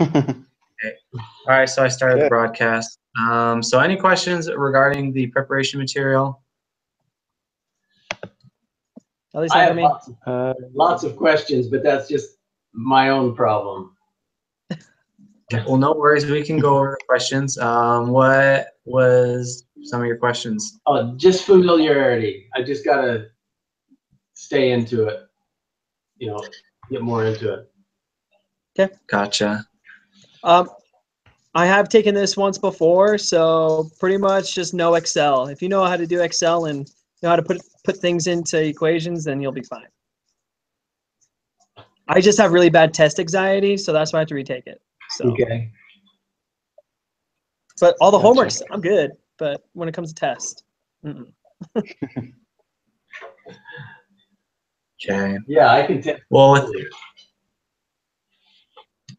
Okay. All right, so I started the Okay. broadcast. So any questions regarding the preparation material? At least I not have for me. lots of questions, but that's just my own problem. Okay, well, no worries. We can go over the questions. What was some of your questions? Just familiarity. I just gotta stay into it. You know, get more into it. Gotcha. I have taken this once before, so pretty much just know Excel. If you know how to do Excel and know how to put things into equations, then you'll be fine. I just have really bad test anxiety, so that's why I have to retake it. So. Okay. But all the Gotcha. homeworks, I'm good. But when it comes to test, Okay. Yeah, I can tell. Well,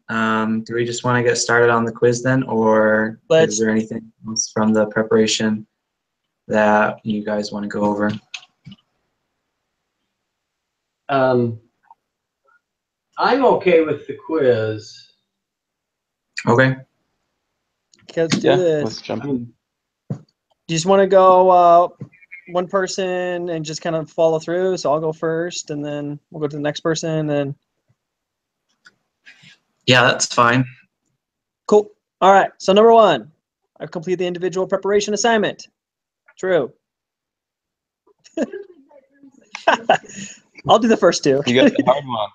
do we just want to get started on the quiz then, or is there anything else from the preparation that you guys want to go over? I'm okay with the quiz. Okay. Let's do Yeah, this. let's jump in. Do you just want to go one person and just kind of follow through? So I'll go first, and then we'll go to the next person. And Yeah, that's fine. cool. All right. So number one, I've completed the individual preparation assignment. True. I'll do the first two. You got the hard one.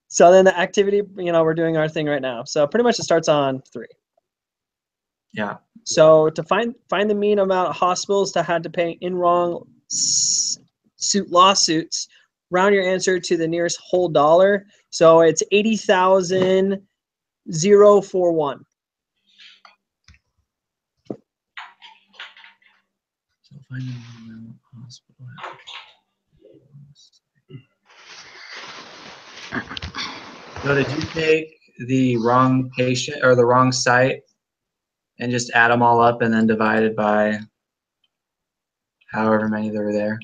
So then the activity, we're doing our thing right now. So pretty much it starts on 3. Yeah. So to find the mean amount of hospitals that had to pay in wrong suit lawsuits, round your answer to the nearest whole dollar. So it's 80,041. So find the amount of hospital. So did you take the wrong patient or the wrong site and just add them all up and then divide it by however many there were there?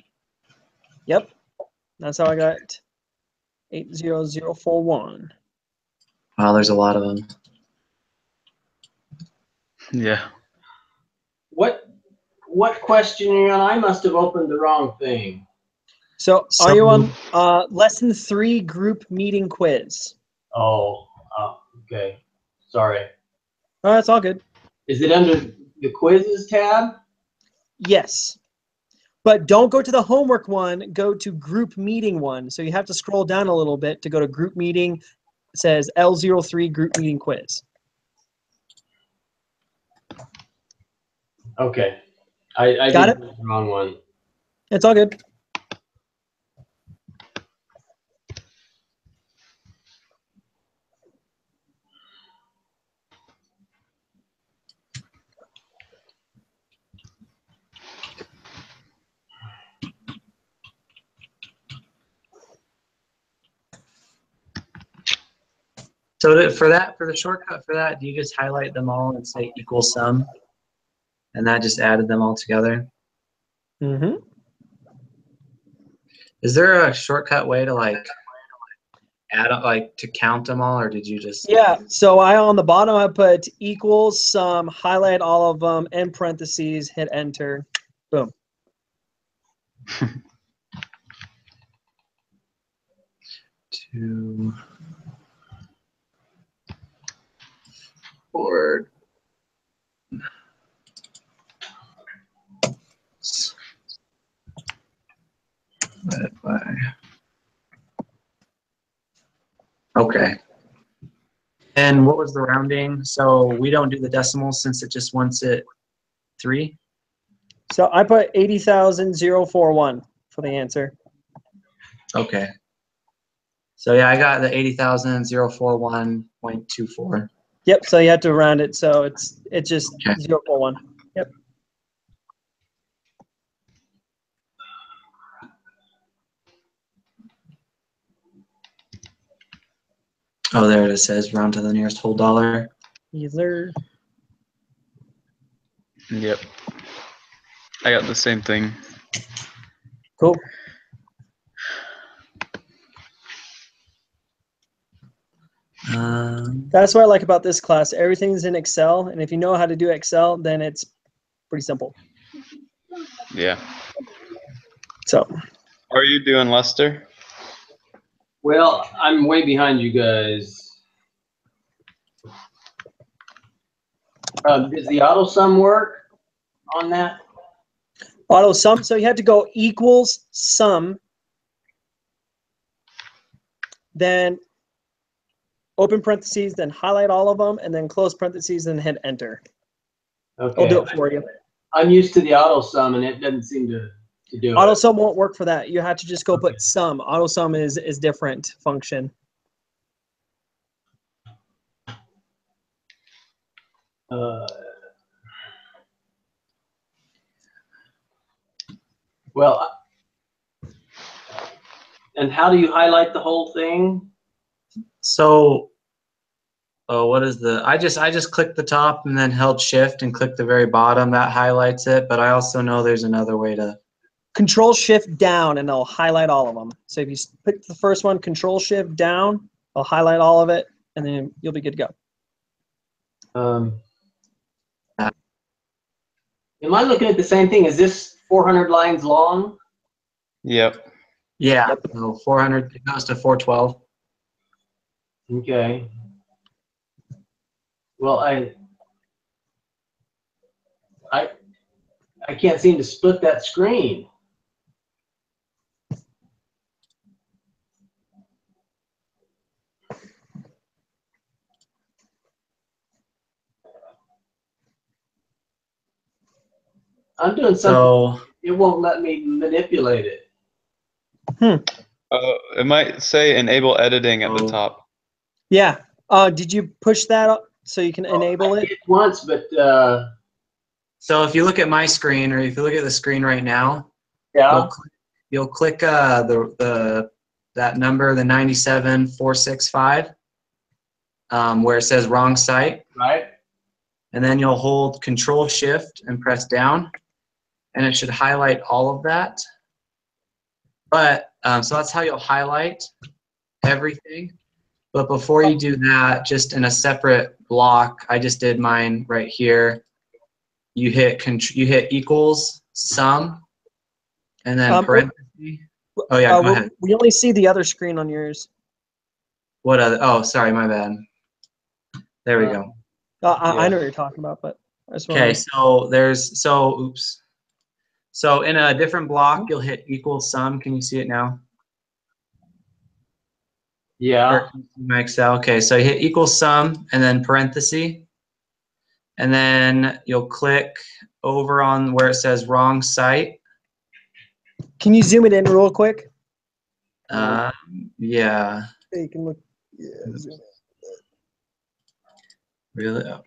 Yep. That's how I got 80041. Wow, there's a lot of them. Yeah. What question are you on? I must have opened the wrong thing. So are you on lesson 3 group meeting quiz? Oh, okay. Sorry. Oh, that's all good. Is it under the quizzes tab? Yes. But don't go to the homework one, go to group meeting one. So you have to scroll down a little bit to go to group meeting. It says L03 group meeting quiz. Okay. I Got did it? the wrong one. It's all good. So for the shortcut for that, do you just highlight them all and say equal sum? And that just added them all together? Mm-hmm. Is there a shortcut way to add up, to count them all, or did you just? Yeah, so on the bottom I put equals sum, highlight all of them, in parentheses, hit enter, boom. Two. Board. Divided by. Okay. And what was the rounding? So we don't do the decimals since it just wants it 3? So I put 80,041 for the answer. Okay. So yeah, I got the 80,041.24. Yep, so you have to round it, so it's just Okay. 041. Yep. Oh, there it is. Says round to the nearest whole dollar. Either. Yep. I got the same thing. Cool. That's what I like about this class. Everything's in Excel, and if you know how to do Excel, then it's pretty simple. Yeah. So, How are you doing, Lester? Well, I'm way behind you guys. Does the auto sum work on that? auto sum. So you have to go equals sum, then open parentheses, then highlight all of them, and then close parentheses, and hit enter. Okay. I'll do it for you. I'm used to the auto sum, and it doesn't seem to do Auto it. sum won't work for that. You have to just go put sum. Auto sum is different function. Well, and how do you highlight the whole thing? So, what is the? I just clicked the top and then held Shift and clicked the very bottom. That highlights it. But I also know there's another way to. Control Shift down, and it'll highlight all of them. So if you pick the first one, Control Shift down, I'll highlight all of it, and then you'll be good to go. Am I looking at the same thing? Is this 400 lines long? Yep. Yeah. So 400. It goes to 412. Okay. Well, I can't seem to split that screen. I'm doing something. So It won't let me manipulate it. It might say enable editing at the Oh. top. Yeah. Did you push that up so you can enable I it? did once, but so if you look at my screen, or if you look at the screen right now, yeah. you'll click that number, the 97465, where it says wrong site, Right. and then you'll hold Control Shift and press down, and it should highlight all of that. But so that's how you'll highlight everything. But before you do that, just in a separate block, I just did mine right here. You hit equals sum, and then parentheses. Oh yeah, go ahead. We only see the other screen on yours. What other? Oh, sorry, my bad. There we go. I know what you're talking about, but I just Okay, wanna... oops. So in a different block, you'll hit equals sum. Can you see it now? Yeah. My Excel. Okay, so you hit equals sum and then parenthesis, and then you'll click over on where it says wrong site. Can you zoom it in real quick? Yeah. Yeah, you can look. Yeah, zoom in. Really? Oh,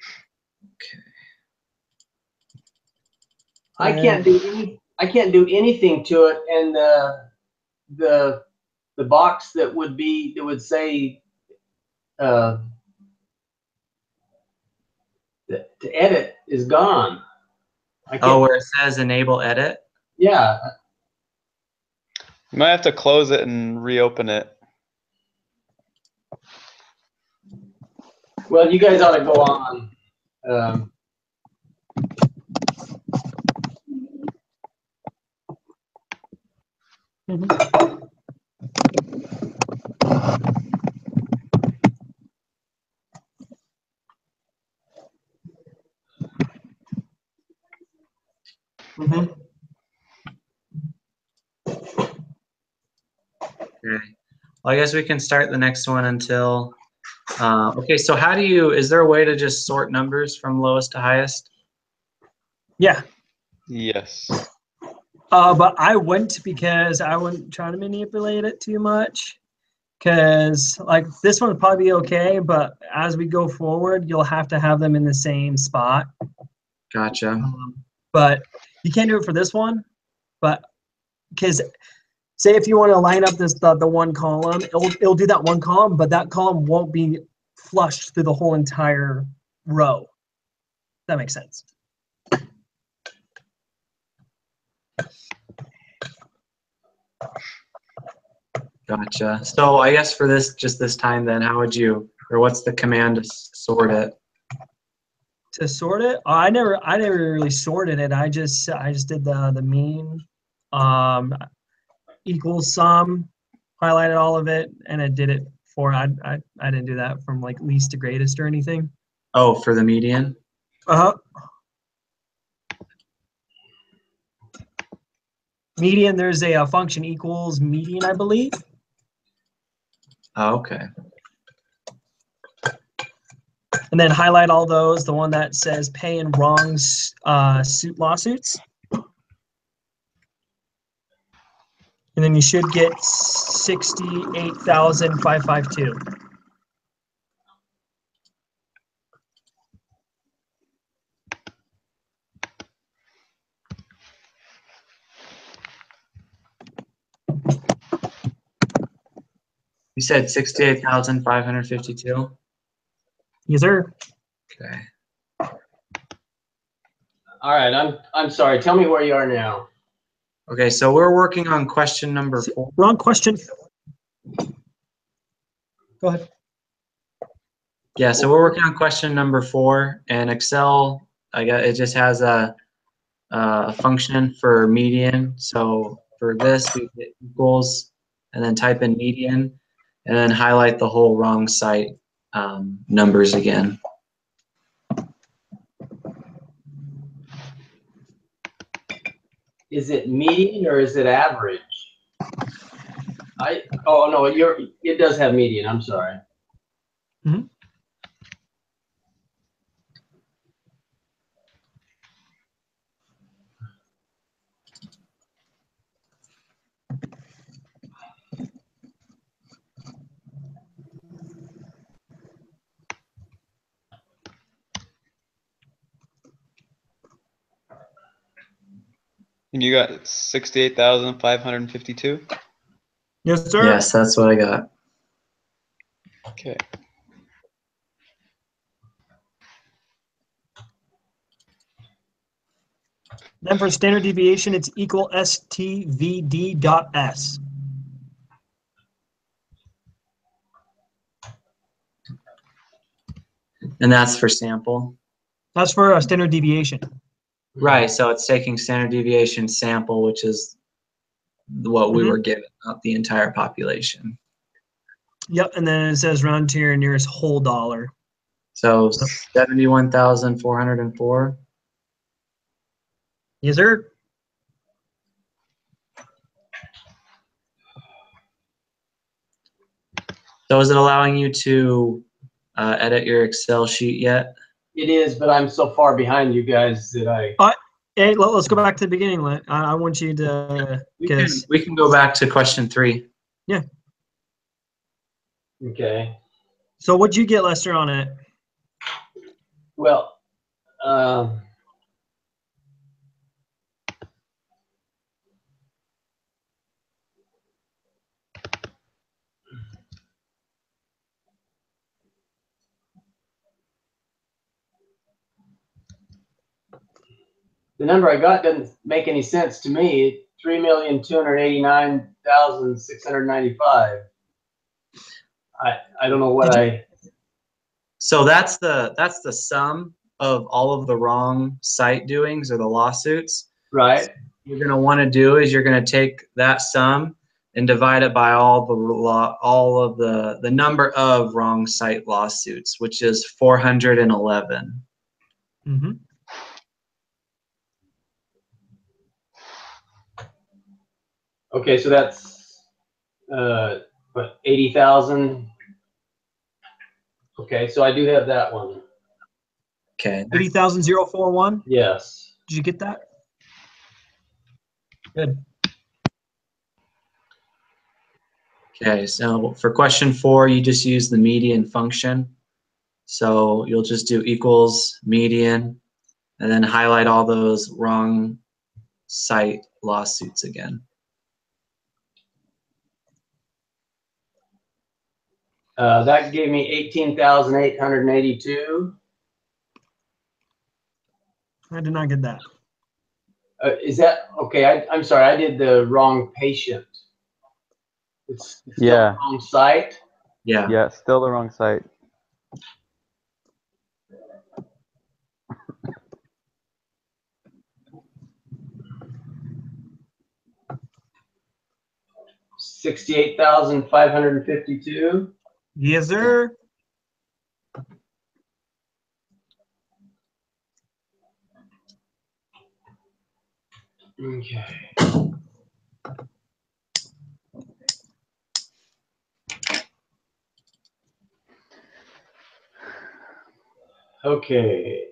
I can't do anything to it, and the box that would say to edit is gone. oh, where it says enable edit. Yeah. You might have to close it and reopen it. Well, you guys ought to go on. Okay. Well, I guess we can start the next one until. Okay, so is there a way to just sort numbers from lowest to highest? Yeah. Yes. But I wouldn't, because I wouldn't try to manipulate it too much. Because like this one would probably be okay, but as we go forward, you'll have to have them in the same spot. Gotcha. But you can't do it for this one. But because say if you want to line up the one column, it'll do that one column, but that column won't be flushed through the whole entire row. That makes sense. Gotcha. So I guess for this time then, how would you Or what's the command to sort it? To sort it, I never really sorted it. I just did the mean, equals sum, highlighted all of it, and it did it for. I didn't do that from like least to greatest or anything. Oh, for the median? Uh-huh. Median, there's a function equals median, I believe. Oh, okay. And then highlight all those, the one that says pay in wrongs suit lawsuits. And then you should get 68,552. You said 68,552? Yes, sir. Okay. All right, I'm sorry. Tell me where you are now. Okay, so we're working on question number 4. Wrong question. Go ahead. Yeah, so we're working on question number 4, and Excel, it just has a function for median. So for this, we hit equals, and then type in median, and then highlight the whole wrong site numbers again. Is it median or is it average? Oh no, it does have median. I'm sorry. Mhm. And you got 68,552? Yes, sir. Yes, that's what I got. Okay. Then for standard deviation, it's equal STVD dot S. And that's for sample. That's for a standard deviation. Right, so it's taking standard deviation sample, which is what we were given, not the entire population. Yep, and then it says round to your nearest whole dollar. So 71,404. Yes, sir. So is it allowing you to edit your Excel sheet yet? It is, but I'm so far behind you guys that Hey, let's go back to the beginning. I want you to, because We can go back to question 3. okay. so what'd you get, Lester, on it? Well, the number I got doesn't make any sense to me. 3,289,695. I don't know what So that's the sum of all of the wrong site doings or the lawsuits. right. What you're going to want to do is you're going to take that sum and divide it by all of the number of wrong site lawsuits, which is 411. Mm-hmm. Okay, so that's what, 80,000. Okay, so I do have that one. Okay. 80,041. Yes. Did you get that? Good. Okay, so for question 4, you just use the median function. So you'll just do equals median and then highlight all those wrong site lawsuits again. That gave me 18,882. I did not get that. Is that okay? I'm sorry, I did the wrong patient. It's still Yeah. the wrong site. Yeah. Yeah, still the wrong site. $68,552. Yes, sir. Okay. Okay.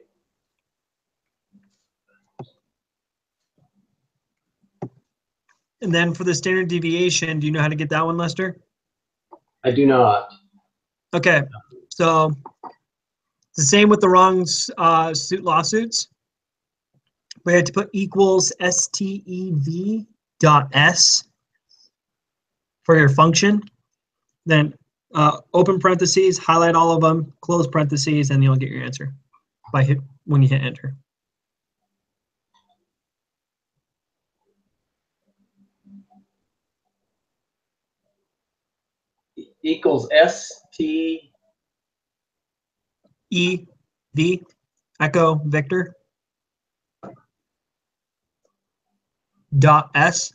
And then for the standard deviation, do you know how to get that one, Lester? I do not. Okay, so it's the same with the wrong suit lawsuits. We had to put equals STEV dot S for your function. Then open parentheses, highlight all of them, close parentheses, and you'll get your answer when you hit enter. Equals ST. EV, Echo Victor, dot S.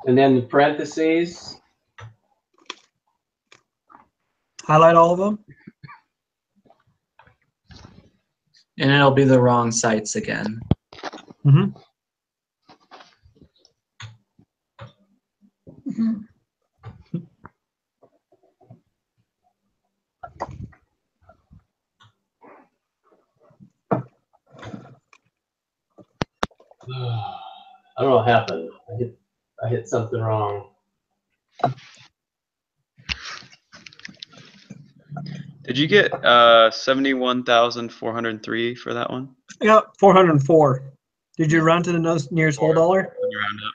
And then the parentheses. Highlight all of them. And it'll be the wrong sites again. Mm-hmm. I don't know what happened. I hit something wrong. Did you get 71,403 for that one? I got 404. Did you round to the nearest whole dollar? When you round up.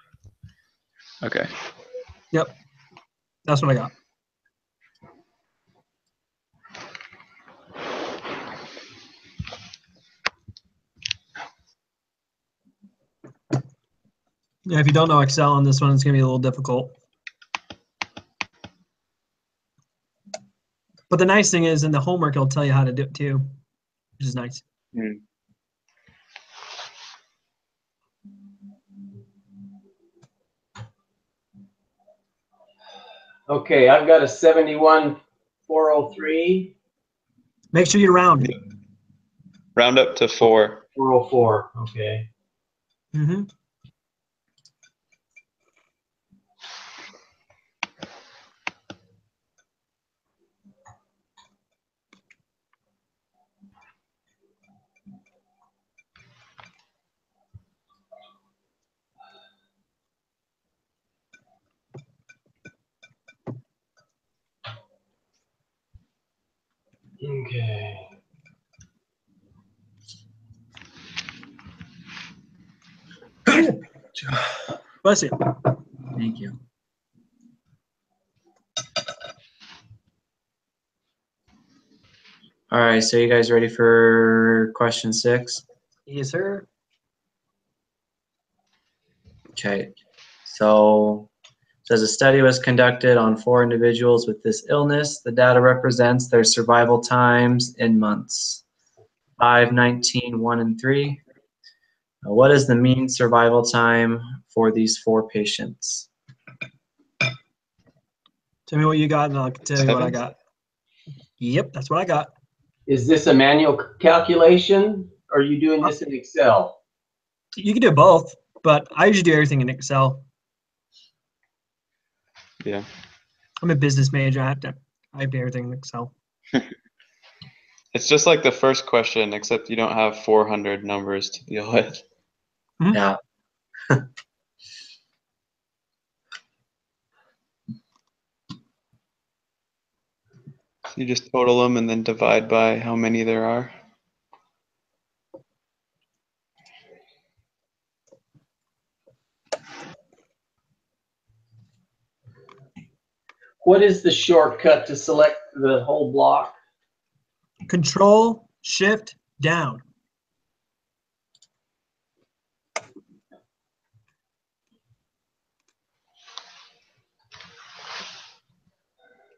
Okay. Yep. That's what I got. Yeah, if you don't know Excel on this one, it's going to be a little difficult. But the nice thing is in the homework, it'll tell you how to do it too, which is nice. Okay, I've got a 71,403. Make sure you round. Round up to 4. 404. Okay. Mm-hmm. Okay. Bless you. Thank you. All right, so you guys ready for question 6? Yes, sir. Okay, so it says a study was conducted on 4 individuals with this illness. The data represents their survival times in months. 5, 19, 1, and 3. What is the mean survival time for these 4 patients? Tell me what you got, and I'll tell you what I 7? got. Yep, that's what I got. Is this a manual calculation? Or are you doing this in Excel? You can do both, but I usually do everything in Excel. Yeah. I'm a business major. I have to do everything in Excel. It's just like the first question, except you don't have 400 numbers to deal with. Yeah. You just total them and then divide by how many there are. What is the shortcut to select the whole block? Control Shift down.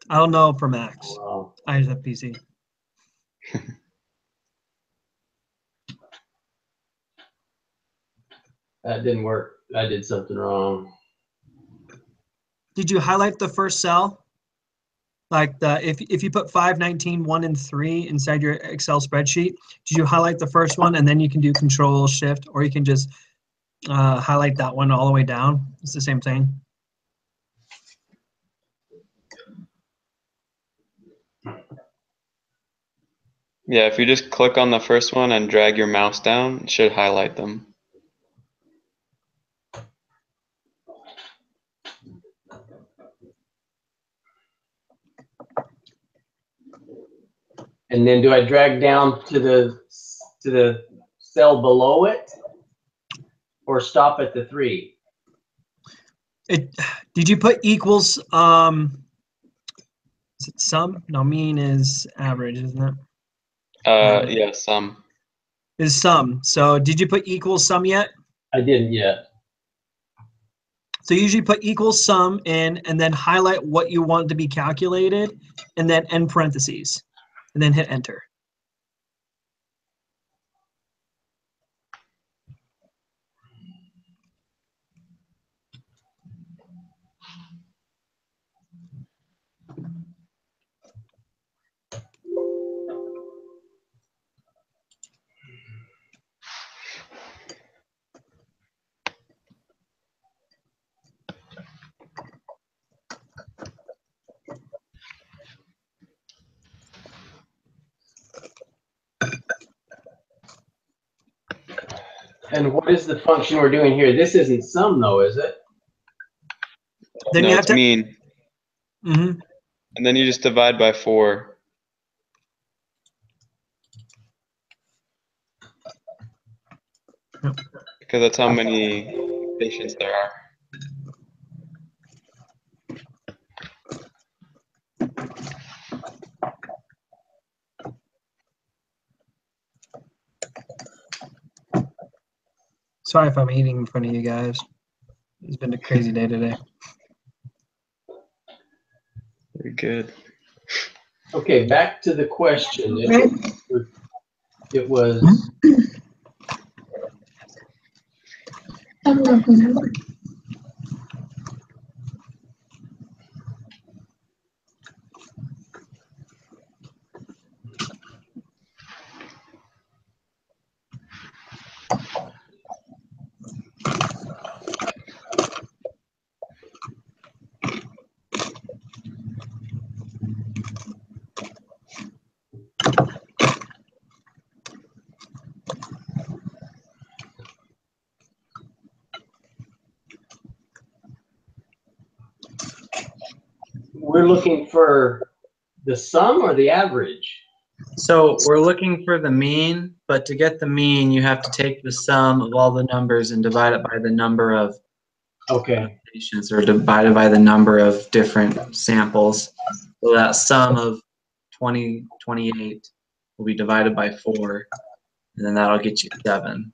I don't know for Max. Wow. I just have PC. That didn't work. I did something wrong. Did you highlight the first cell? Like if you put 5, 19, 1, and 3 inside your Excel spreadsheet, did you highlight the first one and then you can do Control Shift, or you can just highlight that one all the way down? It's the same thing. Yeah, if you just click on the first one and drag your mouse down, it should highlight them. And then do I drag down to the cell below it, or stop at the 3? Did you put equals? Is it sum? No, mean is average, isn't it? Yeah, some. Is sum. So did you put equals sum yet? I didn't yet. So you usually put equals sum in and then highlight what you want to be calculated and then end parentheses and then hit enter. And what is the function we're doing here? This isn't sum though, is it? Then No, you have it's to. mean. Mhm. And then you just divide by 4. Yep. Because that's how many patients there are. Sorry if I'm eating in front of you guys. It's been a crazy day today. Very good. Okay, back to the question. It was we're looking for the sum or the average? So we're looking for the mean, but to get the mean, you have to take the sum of all the numbers and divide it by the number of Okay. patients, or divided by the number of different samples. So that sum of 20, 28 will be divided by 4, and then that'll get you 7.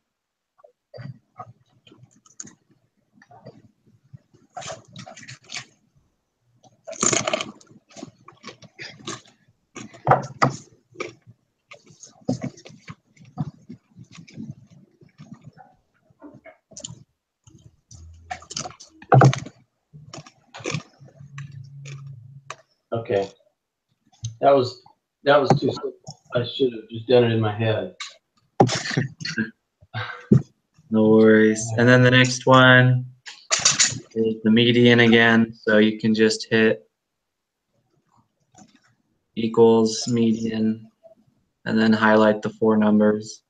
Okay. That was too simple. I should have just done it in my head. No worries. And then the next one is the median again. So you can just hit equals median and then highlight the 4 numbers.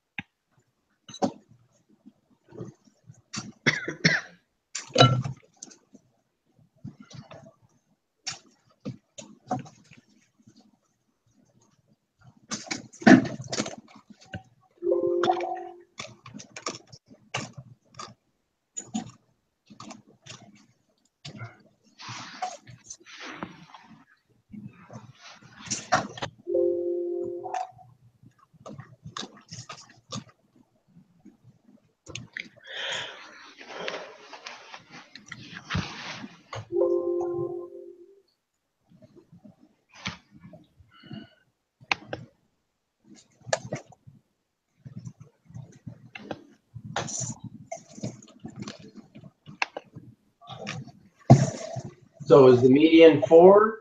So is the median 4?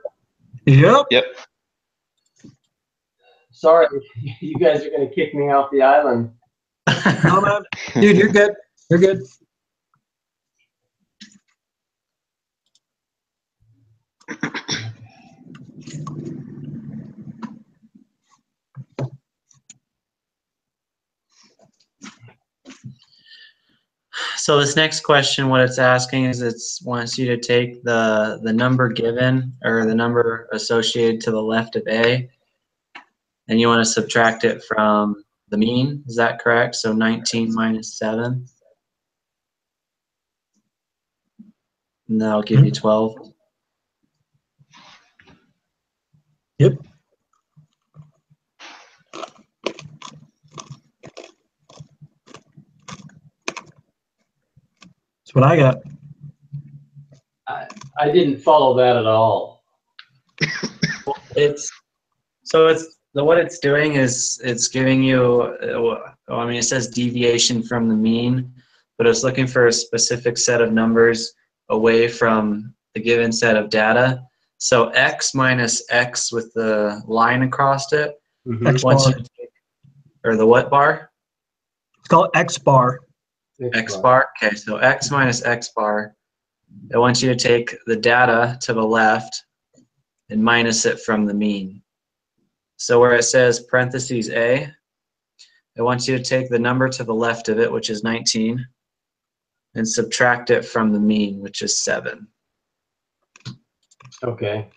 Yep. Yep. Sorry, you guys are going to kick me off the island. No, man. Dude, you're good. You're good. So this next question, what it's asking is it's wants you to take the number given or the number associated to the left of A, and you want to subtract it from the mean. Is that correct? So 19 minus 7. And that'll give you 12. Yep. That's what I got. I didn't follow that at all. What it's doing is it's giving you, I mean, it says deviation from the mean, but it's looking for a specific set of numbers away from the given set of data. So x minus x with the line across it, X once bar. you take, or the what bar? It's called X bar. X bar. Okay, so x minus x bar. I want you to take the data to the left and minus it from the mean. So where it says parentheses A, I want you to take the number to the left of it, which is 19, and subtract it from the mean, which is 7. Okay.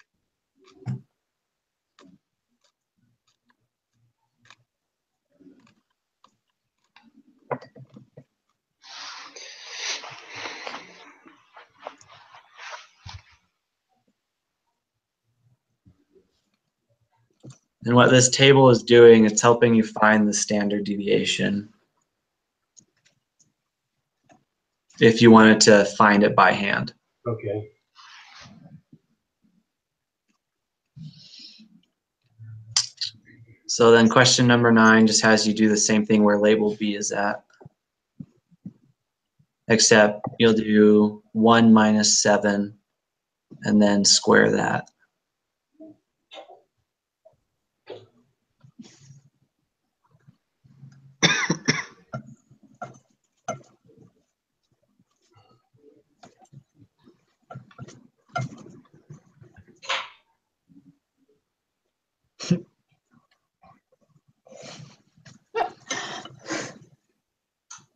And what this table is doing, it's helping you find the standard deviation if you wanted to find it by hand. Okay. So then question number 9 just has you do the same thing where label B is at. Except you'll do 1 minus 7 and then square that.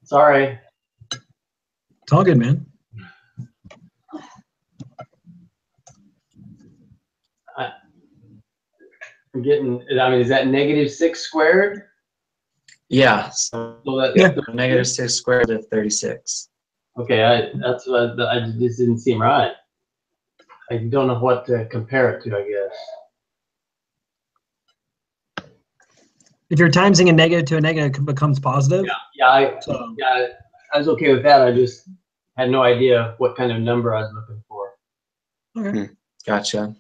Sorry. It's all good, man. I'm getting, I mean, is that -6 squared? Yeah, so So that, Yeah. negative 6 squared of 36. Okay, that's what I just didn't seem right. I don't know what to compare it to, I guess. If you're timesing a negative to a negative, it becomes positive. Yeah, So I was okay with that. I just had no idea what kind of number I was looking for. okay. Gotcha.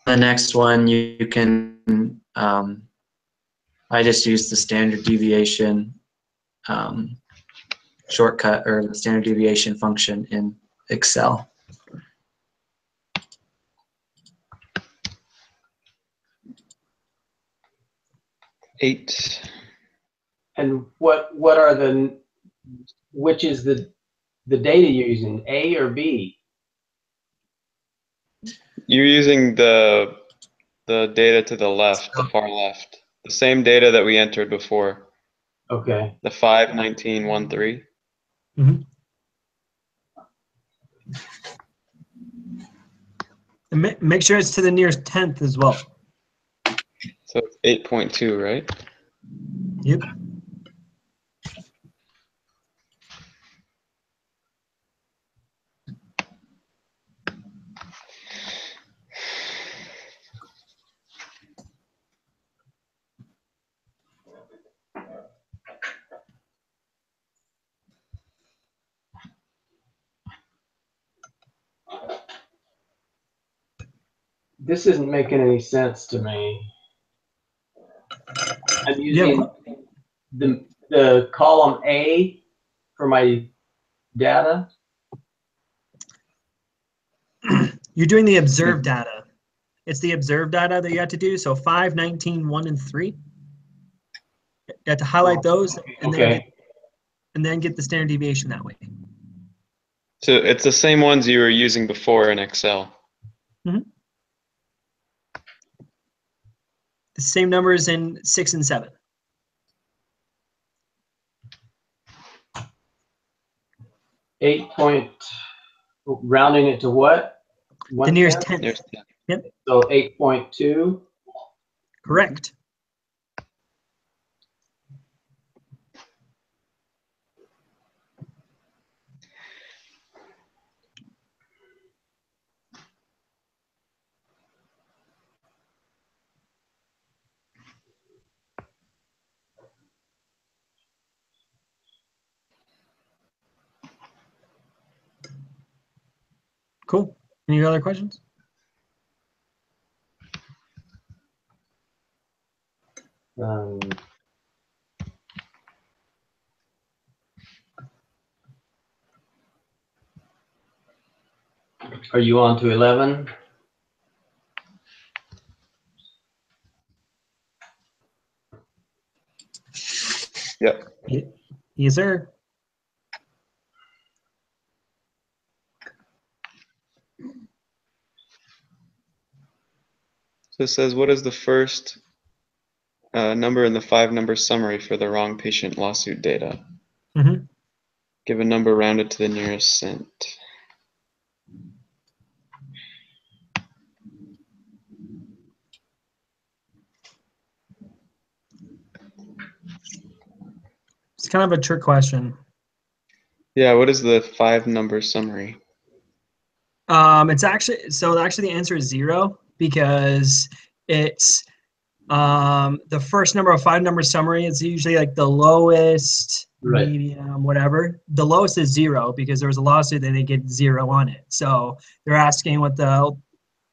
The next one you can, I just use the standard deviation shortcut or the standard deviation function in Excel. Eight. And what are which is the data you're using, A or B? You're using the data to the left, the far left. The same data that we entered before. Okay. The 5, 19, 1, 3. And make sure it's to the nearest tenth as well. So it's 8.2, right? Yep. This isn't making any sense to me. I'm Yeah. using the column A for my data. You're doing the observed data. It's the observed data that you have to do. So 5, 19, 1, and 3. You have to highlight those and then get the standard deviation that way. So it's the same ones you were using before in Excel. The same numbers in 6 and 7. Rounding it to what? The nearest 1/10? 10th. Yep, So 8.2. correct. Cool. Any other questions? Are you on to 11? Yep. Yes, sir. So it says, what is the first number in the 5-number summary for the wrong patient lawsuit data? Mm-hmm. Give a number rounded to the nearest cent. It's kind of a trick question. Yeah, what is the 5-number summary? It's actually the answer is 0 because it's the first number of 5-number summary is usually like the lowest, Right. medium, whatever. The lowest is 0 because there was a lawsuit and they get 0 on it. So they're asking what the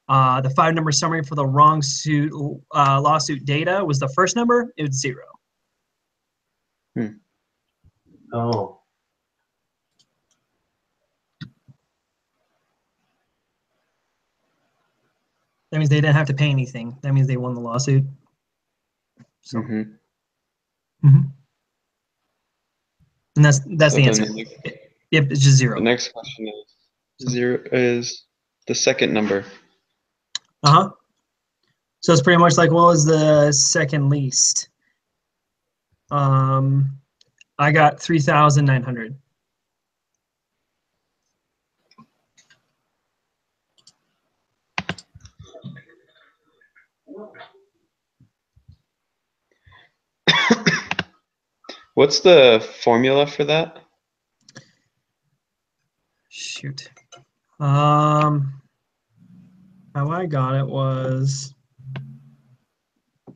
5-number summary for the wrong suit lawsuit data was. The first number, it was 0. Oh. That means they didn't have to pay anything. That means they won the lawsuit. So, Mhm. And that's So the then answer. Yep, it's just 0. The next question is 0 is the second number. So it's pretty much like, what was the second least? I got 3,900. What's the formula for that? Shoot. How I got it was.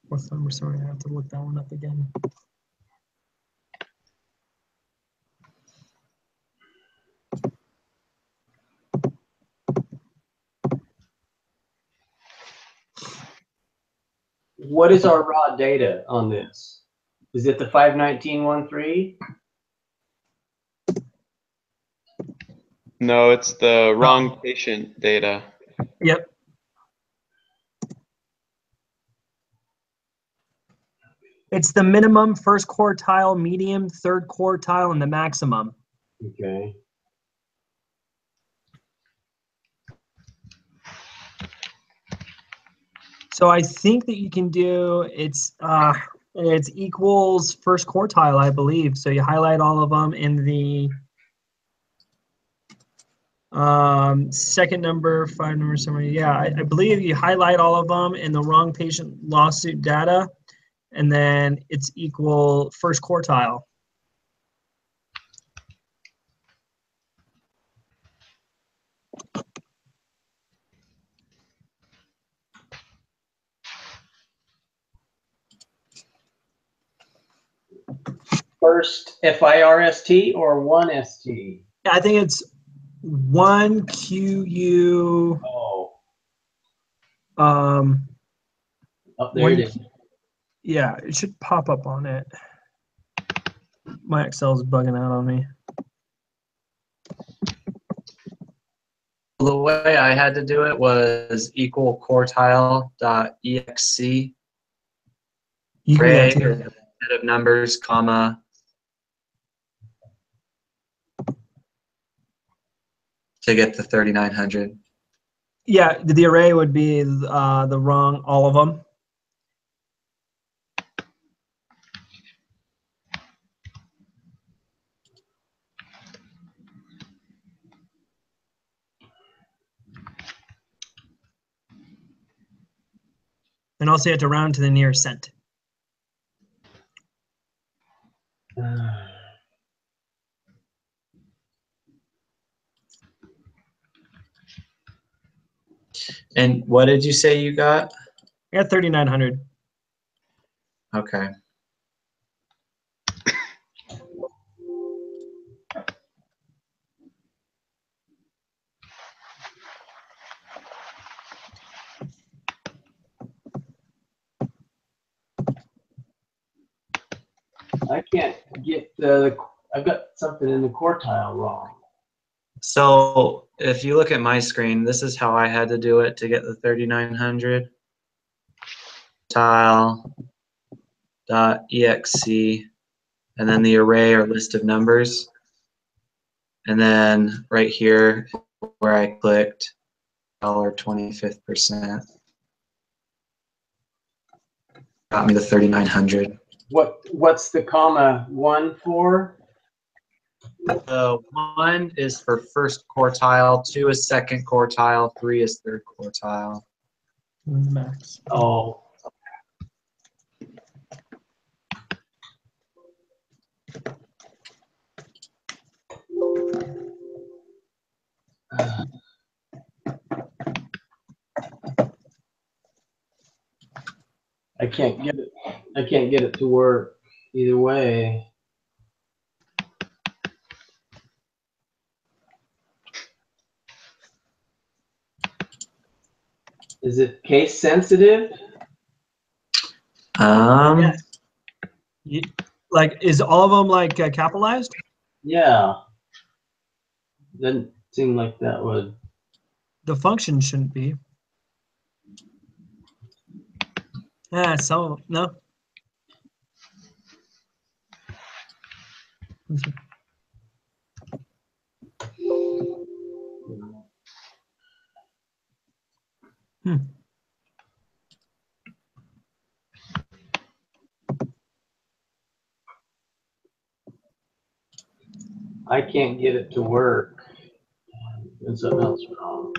What's number? Sorry, I have to look that one up again. What is our raw data on this? Is it the 519.13? No, it's the wrong patient data. Yep. It's the minimum, first quartile, medium, third quartile, and the maximum. Okay. So I think that you can do it's equals first quartile, I believe. So you highlight all of them in the second number, 5-number summary. Yeah, I believe you highlight all of them in the wrong patient lawsuit data, and then it's equal first quartile. First FIRST or 1ST? I think it's 1 QU. Oh, up there it is. Yeah, it should pop up on it. My Excel's bugging out on me. The way I had to do it was equal quartile.exe You can do array that or too. set of numbers, comma, to get the 3,900. Yeah, the array would be the wrong, all of them. And also you have to round to the nearest cent. And what did you say you got? I got 3,900. Okay. I can't get the. I've got something in the quartile wrong. So if you look at my screen, this is how I had to do it to get the 3,900. Tile.exe, and then the array or list of numbers. And then right here where I clicked $25th percent got me the 3,900. What's the comma 1 for? The 1 is for first quartile, 2 is second quartile, 3 is third quartile. Max. Oh. I can't get it. I can't get it to work either way. Is it case sensitive? Yes. Like, is all of them like capitalized? Yeah. Doesn't seem like that would. The function shouldn't be. So no. I can't get it to work. There's something else wrong.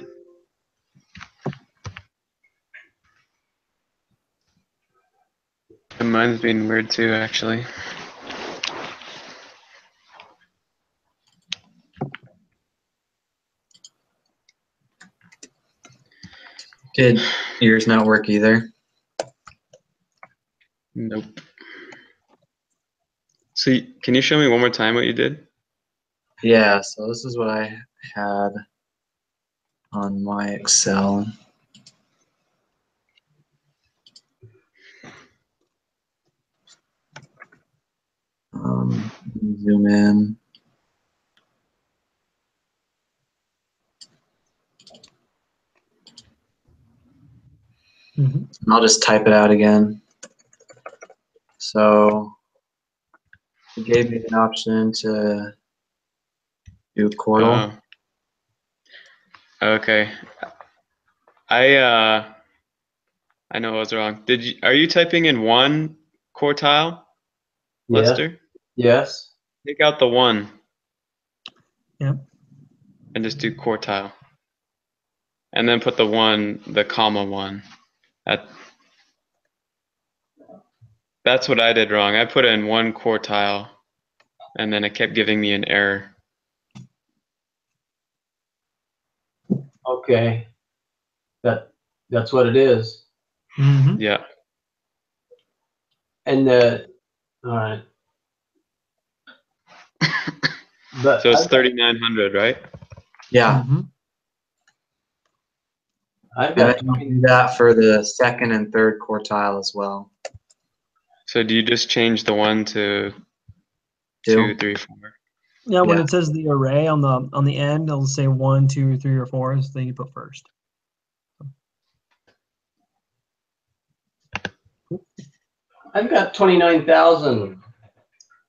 And mine's being weird too, actually. Did yours not work either? Nope. So can you show me one more time what you did? Yeah, so this is what I had on my Excel. Zoom in. Mm-hmm. I'll just type it out again. So it gave me an option to do quartile. Okay. I know I was wrong. Are you typing in 1 quartile, Yeah. Lester? Yes. Take out the 1. Yeah. And just do quartile. And then put the comma 1. That's what I did wrong. I put in 1 quartile, and then it kept giving me an error. Okay. That's what it is. Mm-hmm. Yeah. And all right. But So it's 3,900, right? Yeah. Mm-hmm. I've And got then I'll do that for the second and third quartile as well. So do you just change the 1 to 2, 3, 4. Yeah, when Yeah. it says the array on the end, it'll say 1, 2, 3, or 4. So then you put first. I've got 29,000.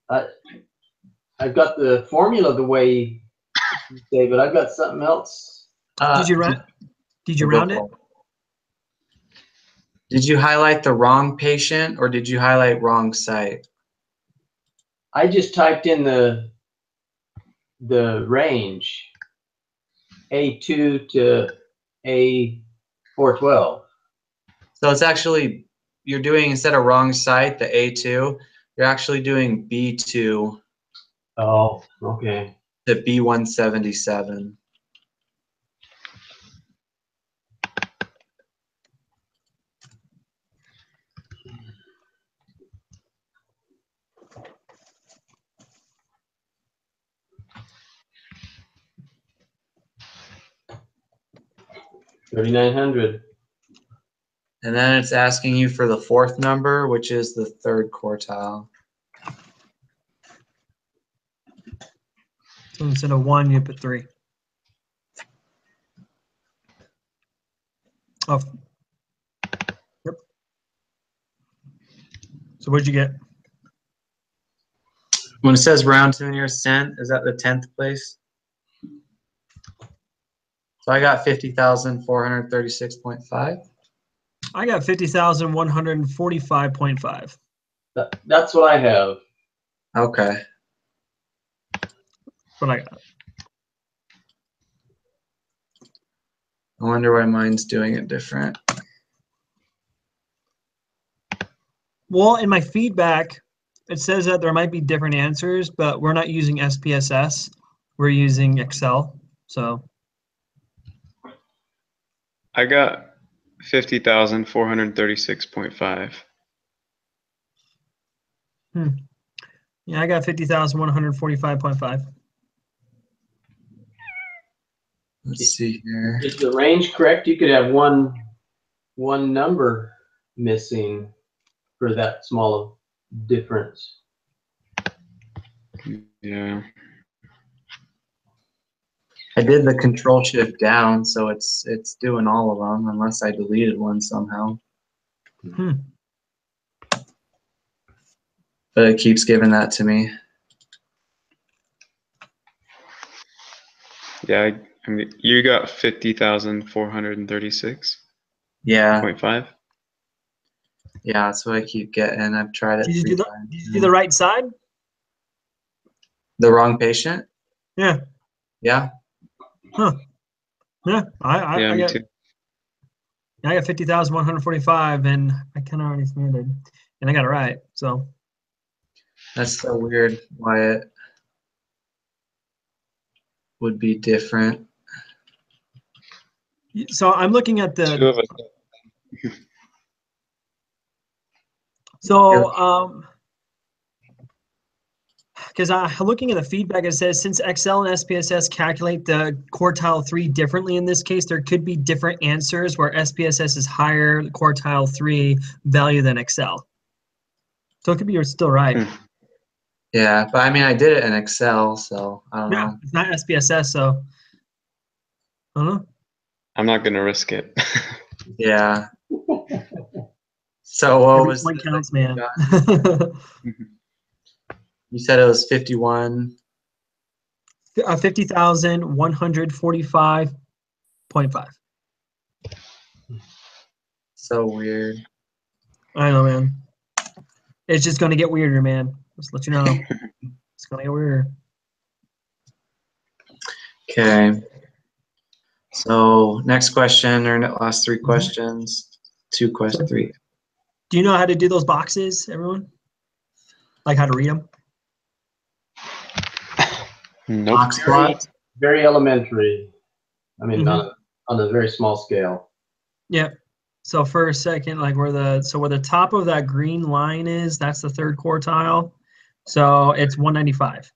I've got the formula the way you say, but I've got something else. Did you round? Did you go round it? for Did you highlight the wrong patient or did you highlight wrong site? I just typed in the range, A2 to A412. So it's actually, you're doing, instead of wrong site, the A2, you're actually doing B2 Oh, okay. to B177. $3,900. And then it's asking you for the fourth number, which is the third quartile. So instead of 1, you put 3. Oh. Yep. So what'd you get? When it says round to the nearest cent, is that the 10th place? So I got 50,436.5. I got 50,145.5. That's what I have. Okay. What I got. I wonder why mine's doing it different. Well, in my feedback, it says that there might be different answers, but we're not using SPSS. We're using Excel. So I got 50,436.5. yeah, I got 50,145.5. Let's see here. Is the range correct? You could have one number missing for that small of difference. Yeah. I did the control shift down, so it's doing all of them, unless I deleted one somehow. But it keeps giving that to me. Yeah, I mean, you got 50,436.5. Yeah, yeah, that's what I keep getting. I've tried it Did you 3 do the times. Did you do the right side? The wrong patient? Yeah. Yeah. Huh. Yeah. Yeah, I me got too. I got 50,145, and I kind of already submitted, and I got it right. So That's so weird why it would be different. I'm looking at Two the of us. because I'm looking at the feedback, it says since Excel and SPSS calculate the quartile 3 differently in this case, there could be different answers where SPSS is higher quartile 3 value than Excel. So it could be you're still right. Yeah, but I mean, I did it in Excel, so I don't Yeah, know. it's not SPSS, so I don't know. I'm not gonna risk it. Yeah. So what Every was point the- counts, man. You said it was 51. 50,145.5. So weird. I know, man. It's just gonna get weirder, man. Just let you know. It's gonna get weirder. Okay. So next question, or last 3 questions. 2 questions, 3. Do you know how to do those boxes, everyone? Like how to read them? Nope. Box plot. Very elementary. I mean, Mhm. on a very small scale. Yeah. So for a second, like where the top of that green line is, that's the third quartile. So it's 195.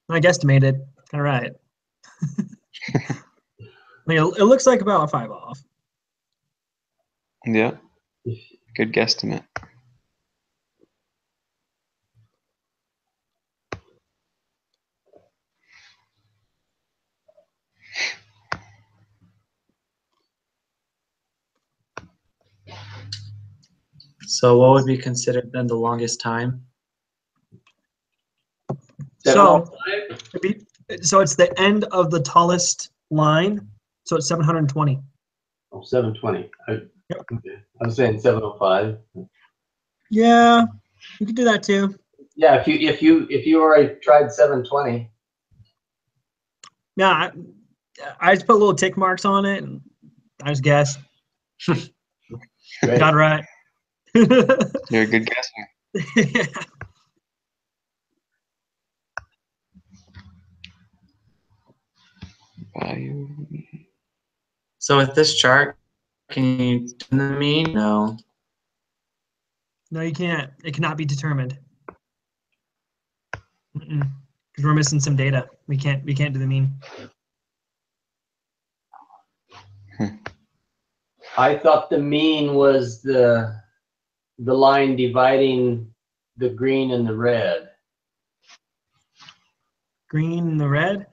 I guesstimated. All right. I mean, it looks like about a 5 off. Yeah. Good guesstimate. So what would be considered then the longest time? So, 705? so it's the end of the tallest line. So it's 720. Oh, 720. Okay. I was saying 705. Yeah, you could do that too. Yeah, if you already tried 720. Yeah, I just put little tick marks on it, and I just guessed. Great. Got it right. You're a good guesser. Value. So with this chart, can you do the mean? No. No, you can't. It cannot be determined. Because we're missing some data. We can't do the mean. I thought the mean was the line dividing the green and the red. Green and the red.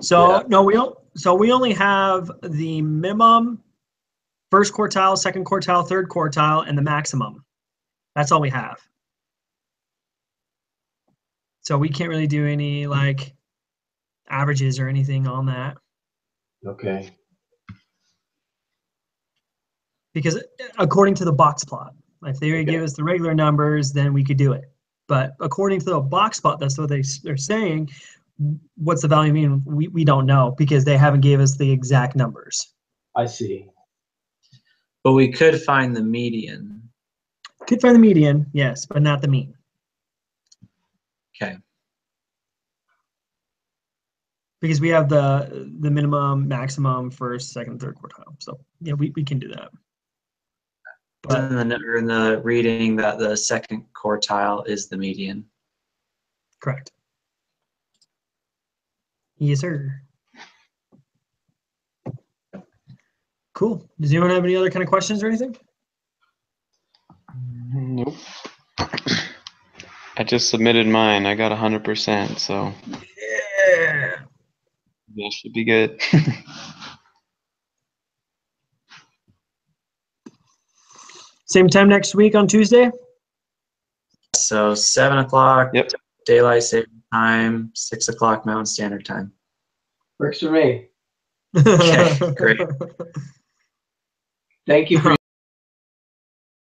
So Yeah. no, we don't. So we only have the minimum, first quartile, second quartile, third quartile, and the maximum. That's all we have. So we can't really do any like averages or anything on that, Okay. because according to the box plot, if they give us the regular numbers, then we could do it. But according to the box plot, that's what they're saying. What's the value mean? We don't know because they haven't gave us the exact numbers. I see. But we could find the median. Could find the median, yes, but not the mean. Okay. Because we have the minimum, maximum, first, second, third quartile. So yeah, we can do that. But in the reading that the second quartile is the median. correct. Yes, sir. Cool. Does anyone have any other kind of questions or anything? Nope. I just submitted mine. I got 100%, so Yeah. that should be good. Same time next week on Tuesday? So 7 o'clock Yep. daylight saving time, 6 o'clock Mountain Standard Time. Works for me. Okay, great. Thank you for